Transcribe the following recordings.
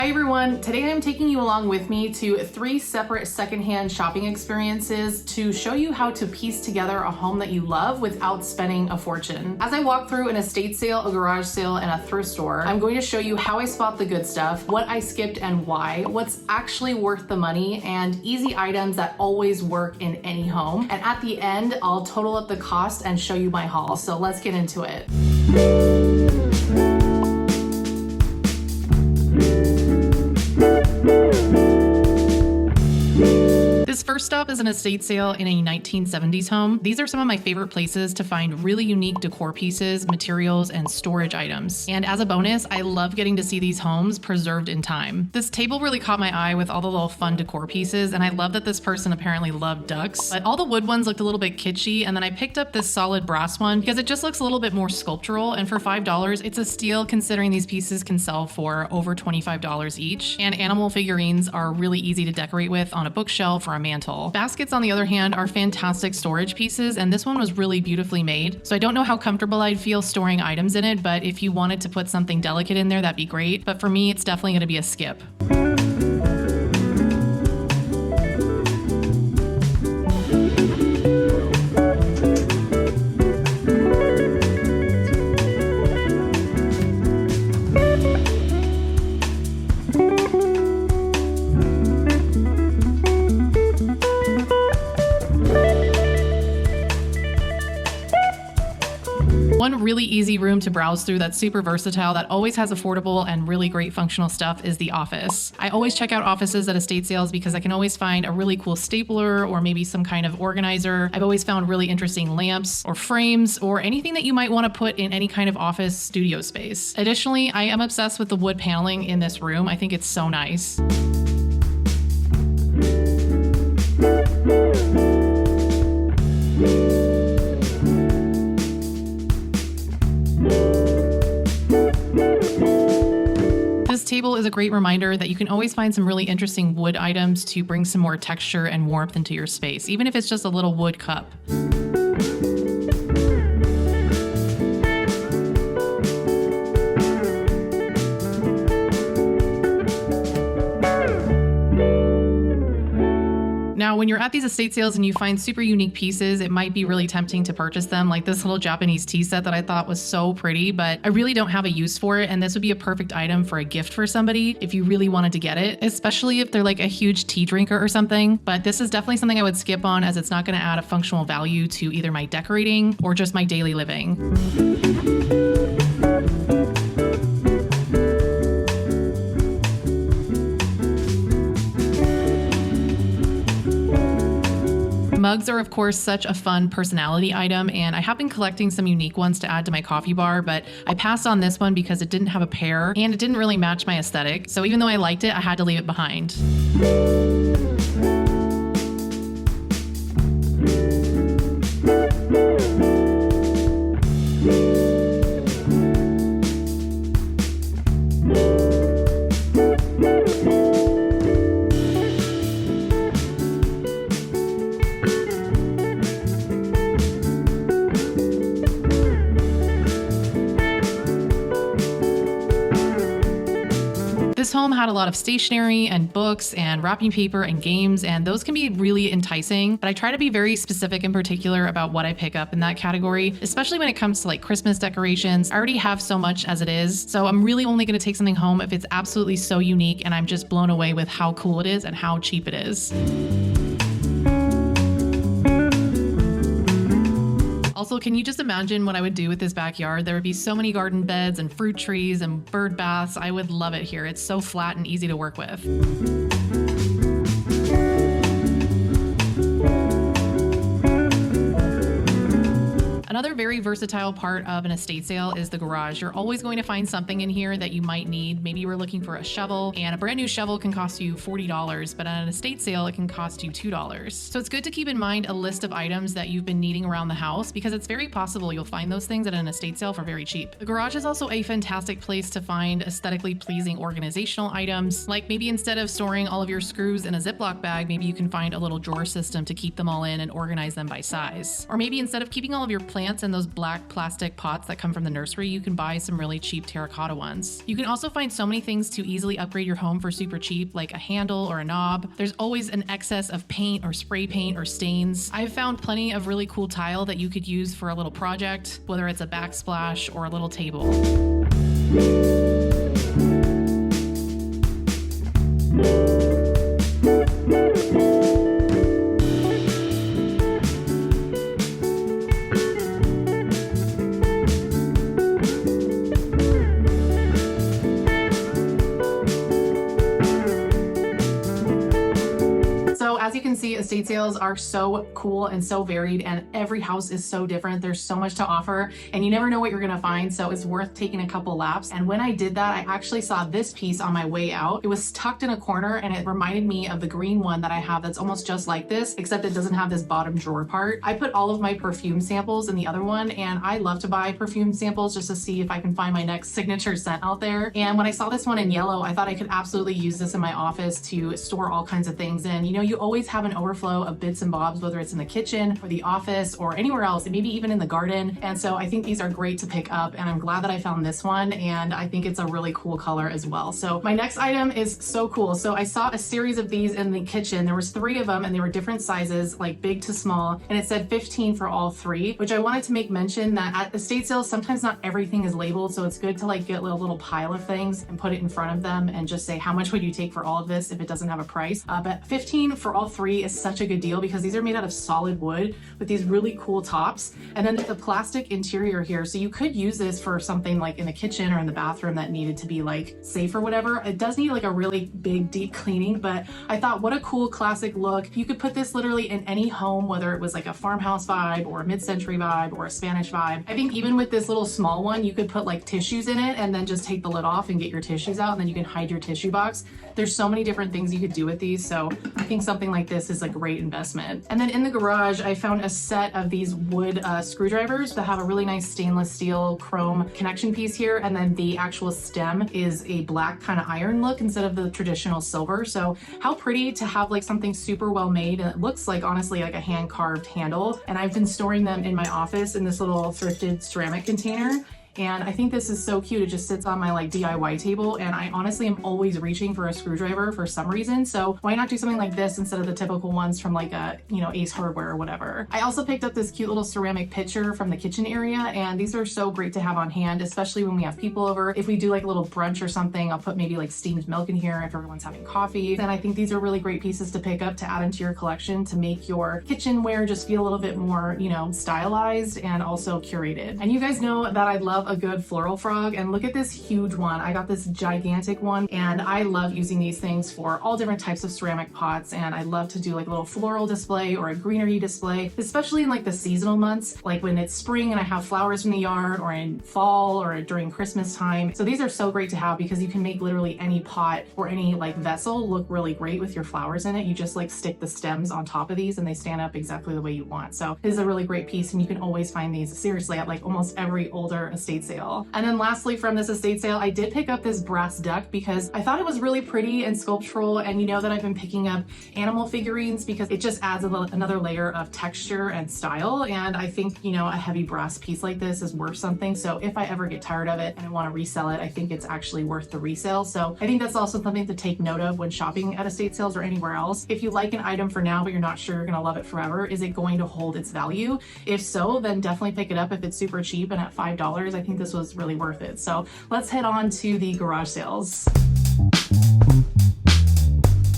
Hi everyone, today I'm taking you along with me to 3 separate secondhand shopping experiences to show you how to piece together a home that you love without spending a fortune. As I walk through an estate sale, a garage sale, and a thrift store, I'm going to show you how I spot the good stuff, what I skipped and why, what's actually worth the money, and easy items that always work in any home. And at the end, I'll total up the cost and show you my haul. So let's get into it. This first stop is an estate sale in a 1970s home. These are some of my favorite places to find really unique decor pieces, materials, and storage items. And as a bonus, I love getting to see these homes preserved in time. This table really caught my eye with all the little fun decor pieces, and I love that this person apparently loved ducks. But all the wood ones looked a little bit kitschy, and then I picked up this solid brass one because it just looks a little bit more sculptural, and for $5, it's a steal considering these pieces can sell for over $25 each. And animal figurines are really easy to decorate with on a bookshelf or a mantle. Baskets, on the other hand, are fantastic storage pieces, and this one was really beautifully made. So I don't know how comfortable I'd feel storing items in it, but if you wanted to put something delicate in there, that'd be great. But for me, it's definitely going to be a skip. One really easy room to browse through that's super versatile, that always has affordable and really great functional stuff is the office. I always check out offices at estate sales because I can always find a really cool stapler or maybe some kind of organizer. I've always found really interesting lamps or frames or anything that you might want to put in any kind of office studio space. Additionally, I am obsessed with the wood paneling in this room. I think it's so nice. This table is a great reminder that you can always find some really interesting wood items to bring some more texture and warmth into your space, even if it's just a little wood cup. Now, when you're at these estate sales and you find super unique pieces, it might be really tempting to purchase them, like this little Japanese tea set that I thought was so pretty, but I really don't have a use for it, and this would be a perfect item for a gift for somebody if you really wanted to get it, especially if they're like a huge tea drinker or something. But this is definitely something I would skip on, as it's not going to add a functional value to either my decorating or just my daily living. Mugs are, of course, such a fun personality item, and I have been collecting some unique ones to add to my coffee bar, but I passed on this one because it didn't have a pair and it didn't really match my aesthetic. So even though I liked it, I had to leave it behind. This home had a lot of stationery and books and wrapping paper and games, and those can be really enticing, but I try to be very specific and particular about what I pick up in that category, especially when it comes to like Christmas decorations. I already have so much as it is, so I'm really only going to take something home if it's absolutely so unique and I'm just blown away with how cool it is and how cheap it is. Also, can you just imagine what I would do with this backyard? There would be so many garden beds and fruit trees and bird baths. I would love it here. It's so flat and easy to work with. Another very versatile part of an estate sale is the garage. You're always going to find something in here that you might need. Maybe you were looking for a shovel, and a brand new shovel can cost you $40, but at an estate sale, it can cost you $2. So it's good to keep in mind a list of items that you've been needing around the house, because it's very possible you'll find those things at an estate sale for very cheap. The garage is also a fantastic place to find aesthetically pleasing organizational items. Like maybe instead of storing all of your screws in a Ziploc bag, maybe you can find a little drawer system to keep them all in and organize them by size. Or maybe instead of keeping all of your plants plants in those black plastic pots that come from the nursery, you can buy some really cheap terracotta ones. You can also find so many things to easily upgrade your home for super cheap, like a handle or a knob. There's always an excess of paint or spray paint or stains. I've found plenty of really cool tile that you could use for a little project, whether it's a backsplash or a little table. As you can see, estate sales are so cool and so varied, and every house is so different. There's so much to offer and you never know what you're gonna find, so it's worth taking a couple laps. And when I did that, I actually saw this piece on my way out. It was tucked in a corner and it reminded me of the green one that I have that's almost just like this, except it doesn't have this bottom drawer part. I put all of my perfume samples in the other one, and I love to buy perfume samples just to see if I can find my next signature scent out there. And when I saw this one in yellow, I thought I could absolutely use this in my office to store all kinds of things in. You know, you always have an overflow of bits and bobs, whether it's in the kitchen or the office or anywhere else, and maybe even in the garden. And so I think these are great to pick up, and I'm glad that I found this one, and I think it's a really cool color as well. So my next item is so cool. So I saw a series of these in the kitchen. There was 3 of them and they were different sizes, like big to small, and it said 15 for all 3, which I wanted to make mention that at estate sales, sometimes not everything is labeled. So it's good to like get a little pile of things and put it in front of them and just say, how much would you take for all of this if it doesn't have a price? But 15 for all 3 is such a good deal because these are made out of solid wood with these really cool tops, and then the plastic interior here. So you could use this for something like in the kitchen or in the bathroom that needed to be like safe or whatever. It does need like a really big deep cleaning, but I thought what a cool classic look. You could put this literally in any home, whether it was like a farmhouse vibe or a mid-century vibe or a Spanish vibe. I think even with this little small one, you could put like tissues in it and then just take the lid off and get your tissues out, and then you can hide your tissue box. There's so many different things you could do with these, so I think something like this is a great investment. And then in the garage, I found a set of these wood screwdrivers that have a really nice stainless steel chrome connection piece here, and then the actual stem is a black kind of iron look instead of the traditional silver. So how pretty to have like something super well made, and it looks like honestly like a hand carved handle. And I've been storing them in my office in this little thrifted ceramic container. And I think this is so cute. It just sits on my like DIY table, and I honestly am always reaching for a screwdriver for some reason. So why not do something like this instead of the typical ones from like a, you know, Ace Hardware or whatever. I also picked up this cute little ceramic pitcher from the kitchen area, and these are so great to have on hand, especially when we have people over. If we do like a little brunch or something, I'll put maybe like steamed milk in here if everyone's having coffee. And I think these are really great pieces to pick up to add into your collection to make your kitchenware just feel a little bit more, you know, stylized and also curated. And you guys know that I love a good floral frog, and look at this huge one. I got this gigantic one, and I love using these things for all different types of ceramic pots, and I love to do like a little floral display or a greenery display, especially in like the seasonal months, like when it's spring and I have flowers in the yard, or in fall or during Christmas time. So these are so great to have because you can make literally any pot or any like vessel look really great with your flowers in it. You just like stick the stems on top of these and they stand up exactly the way you want. So this is a really great piece, and you can always find these seriously at like almost every older estate sale. And then lastly, from this estate sale, I did pick up this brass duck because I thought it was really pretty and sculptural. And you know that I've been picking up animal figurines because it just adds another layer of texture and style. And I think, you know, a heavy brass piece like this is worth something. So if I ever get tired of it and I want to resell it, I think it's actually worth the resale. So I think that's also something to take note of when shopping at estate sales or anywhere else. If you like an item for now, but you're not sure you're going to love it forever, is it going to hold its value? If so, then definitely pick it up if it's super cheap, and at $5, I think this was really worth it. So let's head on to the garage sales.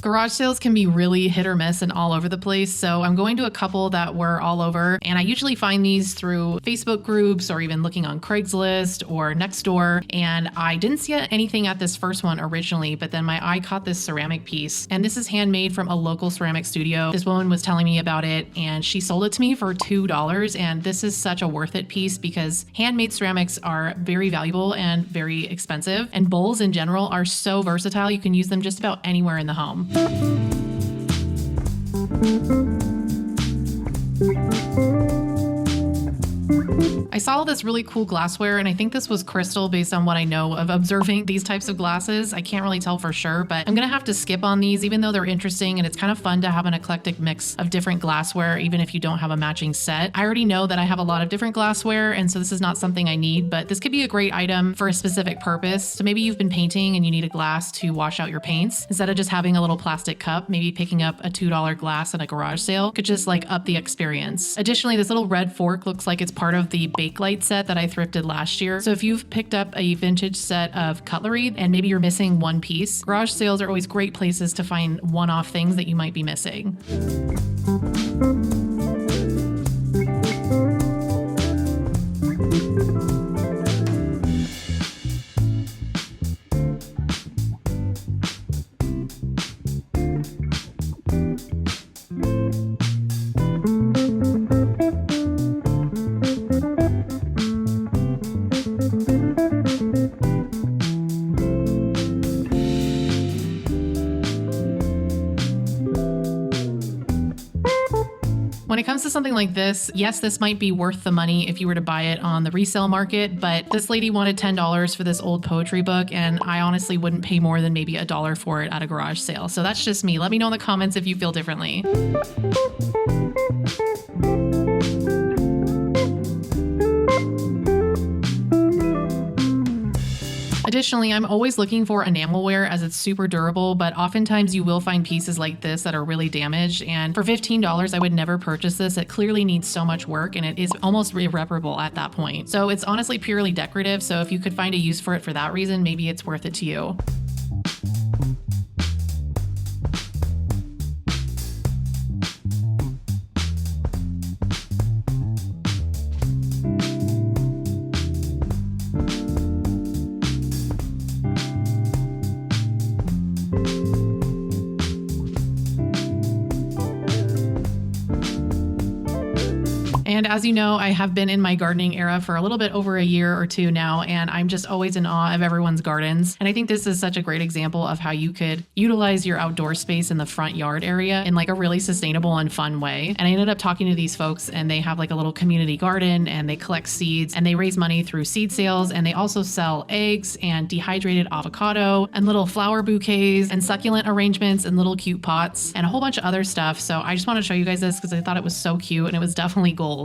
Garage sales can be really hit or miss and all over the place, so I'm going to a couple that were all over, and I usually find these through Facebook groups or even looking on Craigslist or Nextdoor, and I didn't see anything at this first one originally, but then my eye caught this ceramic piece, and this is handmade from a local ceramic studio. This woman was telling me about it, and she sold it to me for $2, and this is such a worth it piece because handmade ceramics are very valuable and very expensive, and bowls in general are so versatile. You can use them just about anywhere in the home. I saw this really cool glassware, and I think this was crystal based on what I know of observing these types of glasses. I can't really tell for sure, but I'm gonna have to skip on these even though they're interesting, and it's kind of fun to have an eclectic mix of different glassware even if you don't have a matching set. I already know that I have a lot of different glassware, and so this is not something I need, but this could be a great item for a specific purpose. So maybe you've been painting and you need a glass to wash out your paints. Instead of just having a little plastic cup, maybe picking up a $2 glass at a garage sale could just like up the experience. Additionally, this little red fork looks like it's part of the Bakelite set that I thrifted last year. So if you've picked up a vintage set of cutlery and maybe you're missing one piece, garage sales are always great places to find one-off things that you might be missing. When it comes to something like this, yes, this might be worth the money if you were to buy it on the resale market, but this lady wanted $10 for this old poetry book, and I honestly wouldn't pay more than maybe $1 for it at a garage sale. So that's just me. Let me know in the comments if you feel differently. Additionally, I'm always looking for enamelware as it's super durable, but oftentimes you will find pieces like this that are really damaged. And for $15, I would never purchase this. It clearly needs so much work and it is almost irreparable at that point. So it's honestly purely decorative. So if you could find a use for it for that reason, maybe it's worth it to you. And as you know, I have been in my gardening era for a little bit over a year or two now, and I'm just always in awe of everyone's gardens. And I think this is such a great example of how you could utilize your outdoor space in the front yard area in like a really sustainable and fun way. And I ended up talking to these folks, and they have like a little community garden, and they collect seeds, and they raise money through seed sales, and they also sell eggs and dehydrated avocado and little flower bouquets and succulent arrangements and little cute pots and a whole bunch of other stuff. So I just want to show you guys this because I thought it was so cute, and it was definitely goals.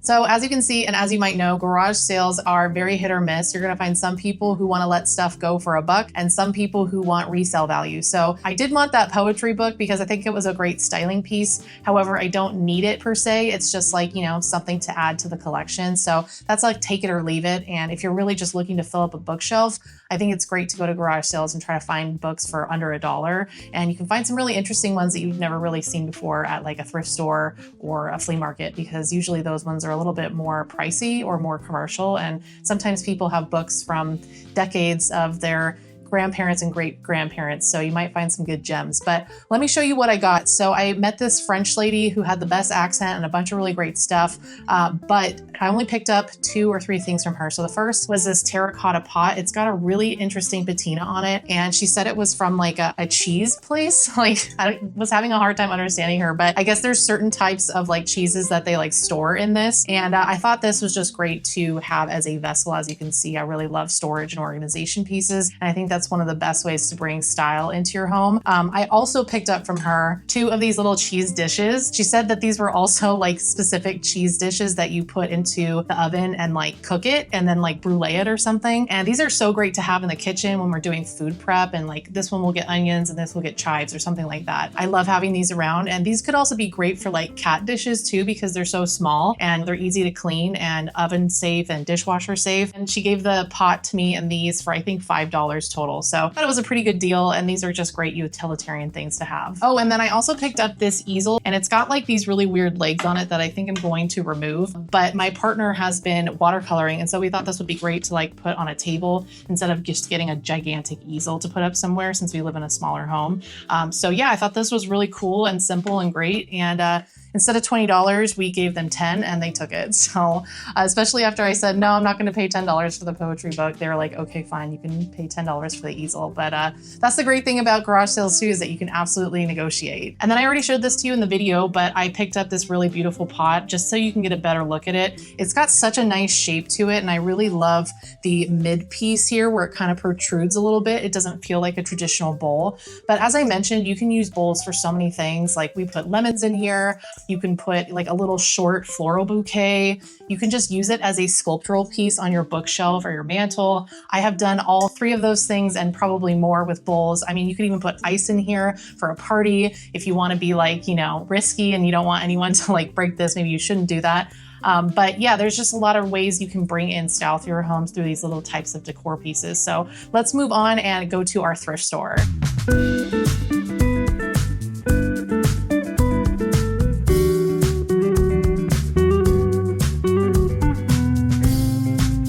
So as you can see, and as you might know, garage sales are very hit or miss. You're gonna find some people who wanna let stuff go for $1 and some people who want resale value. So I did want that poetry book because I think it was a great styling piece. However, I don't need it per se. It's just like, you know, something to add to the collection. So that's like take it or leave it. And if you're really just looking to fill up a bookshelf, I think it's great to go to garage sales and try to find books for under $1. And you can find some really interesting ones that you've never really seen before at like a thrift store or a flea market, because usually those ones are a little bit more pricey or more commercial. And sometimes people have books from decades of their grandparents and great grandparents, so you might find some good gems. But let me show you what I got. So I met this French lady who had the best accent and a bunch of really great stuff, but I only picked up 2 or 3 things from her. So the first was this terracotta pot. It's got a really interesting patina on it, and she said it was from like a cheese place. Like, I was having a hard time understanding her, but I guess there's certain types of like cheeses that they like store in this, and I thought this was just great to have as a vessel. As you can see, I really love storage and organization pieces, and I think that's one of the best ways to bring style into your home. I also picked up from her 2 of these little cheese dishes. She said that these were also like specific cheese dishes that you put into the oven and like cook it and then like brulee it or something. And these are so great to have in the kitchen when we're doing food prep, and like this one will get onions and this will get chives or something like that. I love having these around, and these could also be great for like cat dishes too, because they're so small and they're easy to clean and oven safe and dishwasher safe. And she gave the pot to me and these for I think $5 total. So I thought it was a pretty good deal, and these are just great utilitarian things to have. Oh, and then I also picked up this easel, and it's got like these really weird legs on it that I think I'm going to remove, but my partner has been watercoloring, and so we thought this would be great to like put on a table instead of just getting a gigantic easel to put up somewhere since we live in a smaller home. So yeah, I thought this was really cool and simple and great, and Instead of $20, we gave them 10 and they took it. So especially after I said, no, I'm not going to pay $10 for the poetry book, they were like, okay, fine, you can pay $10 for the easel. But that's the great thing about garage sales too, is that you can absolutely negotiate. And then I already showed this to you in the video, but I picked up this really beautiful pot just so you can get a better look at it. It's got such a nice shape to it, and I really love the mid piece here where it kind of protrudes a little bit. It doesn't feel like a traditional bowl. But as I mentioned, you can use bowls for so many things. Like we put lemons in here. You can put like a little short floral bouquet. You can just use it as a sculptural piece on your bookshelf or your mantle. I have done all three of those things and probably more with bowls. I mean, you could even put ice in here for a party if you want to be like, you know, risky and you don't want anyone to like break this. Maybe you shouldn't do that. But yeah, there's just a lot of ways you can bring in style through your homes through these little types of decor pieces. So let's move on and go to our thrift store.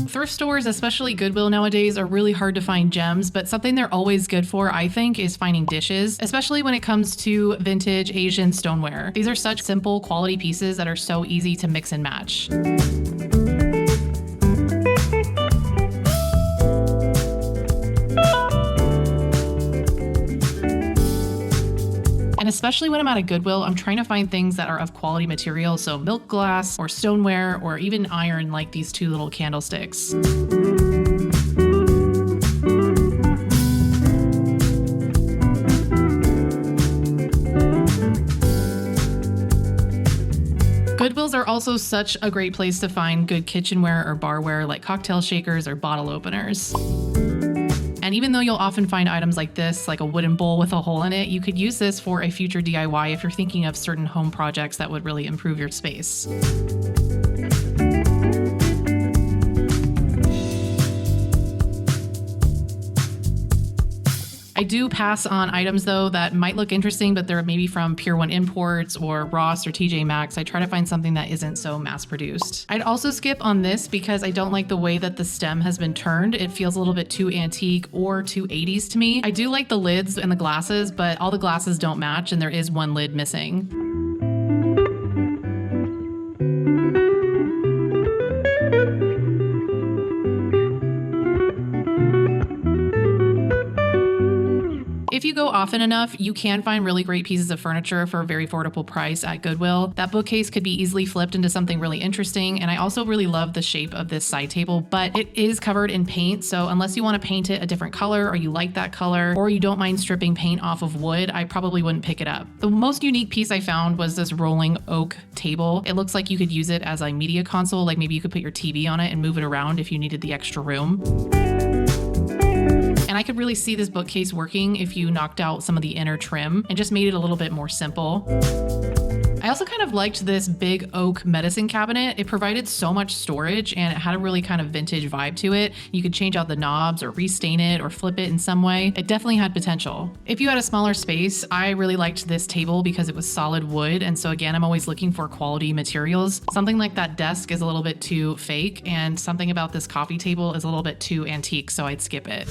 Thrift stores, especially Goodwill nowadays, are really hard to find gems, but something they're always good for, I think, is finding dishes, especially when it comes to vintage Asian stoneware. These are such simple quality pieces that are so easy to mix and match. And especially when I'm at a Goodwill, I'm trying to find things that are of quality material, so milk glass or stoneware or even iron like these two little candlesticks. Goodwills are also such a great place to find good kitchenware or barware like cocktail shakers or bottle openers. And even though you'll often find items like this, like a wooden bowl with a hole in it, you could use this for a future DIY if you're thinking of certain home projects that would really improve your space. I do pass on items though that might look interesting, but they're maybe from Pier 1 Imports or Ross or TJ Maxx. I try to find something that isn't so mass produced. I'd also skip on this because I don't like the way that the stem has been turned. It feels a little bit too antique or too 80s to me. I do like the lids and the glasses, but all the glasses don't match and there is one lid missing. If you go often enough, you can find really great pieces of furniture for a very affordable price at Goodwill. That bookcase could be easily flipped into something really interesting, and I also really love the shape of this side table, but it is covered in paint, so unless you want to paint it a different color or you like that color, or you don't mind stripping paint off of wood, I probably wouldn't pick it up. The most unique piece I found was this rolling oak table. It looks like you could use it as a media console, like maybe you could put your TV on it and move it around if you needed the extra room. And I could really see this bookcase working if you knocked out some of the inner trim and just made it a little bit more simple. I also kind of liked this big oak medicine cabinet. It provided so much storage and it had a really kind of vintage vibe to it. You could change out the knobs or restain it or flip it in some way. It definitely had potential. If you had a smaller space, I really liked this table because it was solid wood. And so again, I'm always looking for quality materials. Something like that desk is a little bit too fake, and something about this coffee table is a little bit too antique, so I'd skip it.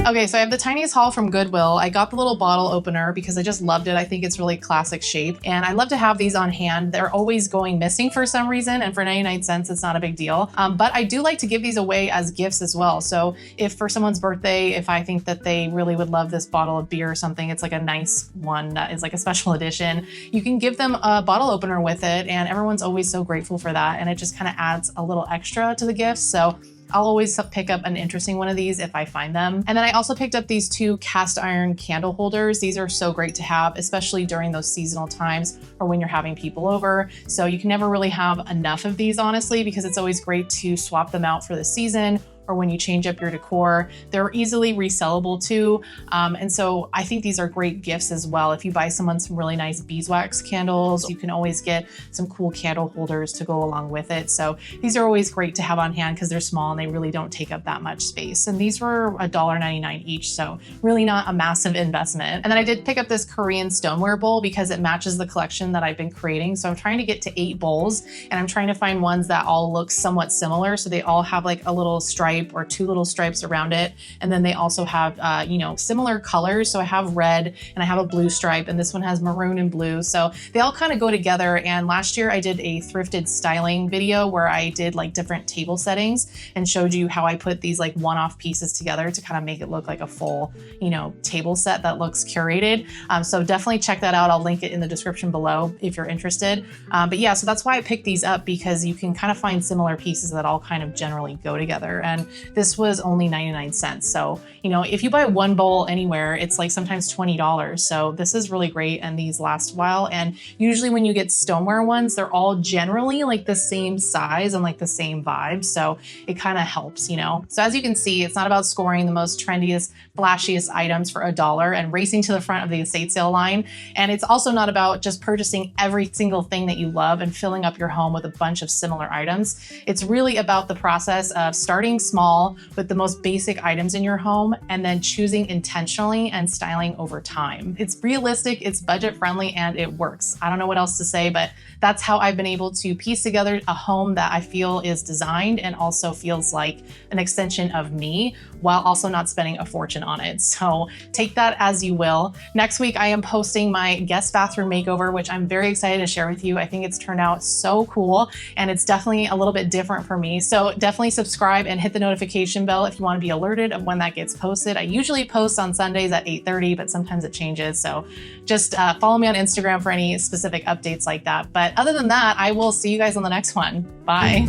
Okay, so I have the tiniest haul from Goodwill. I got the little bottle opener because I just loved it. I think it's really classic shape, and I love to have these on hand. They're always going missing for some reason, and for 99 cents, it's not a big deal. But I do like to give these away as gifts as well. So if for someone's birthday, if I think that they really would love this bottle of beer or something, it's like a nice one that is like a special edition, you can give them a bottle opener with it, and everyone's always so grateful for that, and it just kind of adds a little extra to the gift. So I'll always pick up an interesting one of these if I find them. And then I also picked up these two cast iron candle holders. These are so great to have, especially during those seasonal times or when you're having people over. So you can never really have enough of these, honestly, because it's always great to swap them out for the season or when you change up your decor. They're easily resellable too. And so I think these are great gifts as well. If you buy someone some really nice beeswax candles, you can always get some cool candle holders to go along with it. So these are always great to have on hand because they're small and they really don't take up that much space. And these were $1.99 each, so really not a massive investment. And then I did pick up this Korean stoneware bowl because it matches the collection that I've been creating. So I'm trying to get to 8 bowls, and I'm trying to find ones that all look somewhat similar. So they all have like a little stripe stripe or 2 little stripes around it. And then they also have, you know, similar colors. So I have red and I have a blue stripe, and this one has maroon and blue. So they all kind of go together. And last year I did a thrifted styling video where I did like different table settings and showed you how I put these like one-off pieces together to kind of make it look like a full, you know, table set that looks curated. So definitely check that out. I'll link it in the description below if you're interested. But yeah, so that's why I picked these up, because you can kind of find similar pieces that all kind of generally go together. And this was only 99 cents. So, you know, if you buy one bowl anywhere, it's like sometimes $20. So this is really great, and these last a while. And usually when you get stoneware ones, they're all generally like the same size and like the same vibe. So it kind of helps, you know. So as you can see, it's not about scoring the most trendiest, flashiest items for $1 and racing to the front of the estate sale line. And it's also not about just purchasing every single thing that you love and filling up your home with a bunch of similar items. It's really about the process of starting small with the most basic items in your home and then choosing intentionally and styling over time. It's realistic, it's budget friendly, and it works. I don't know what else to say, but that's how I've been able to piece together a home that I feel is designed and also feels like an extension of me, while also not spending a fortune on it. So take that as you will. Next week, I am posting my guest bathroom makeover, which I'm very excited to share with you. I think it's turned out so cool, and it's definitely a little bit different for me. So definitely subscribe and hit the notification bell if you want to be alerted of when that gets posted. I usually post on Sundays at 8:30, but sometimes it changes. So just follow me on Instagram for any specific updates like that. But other than that, I will see you guys on the next one. Bye.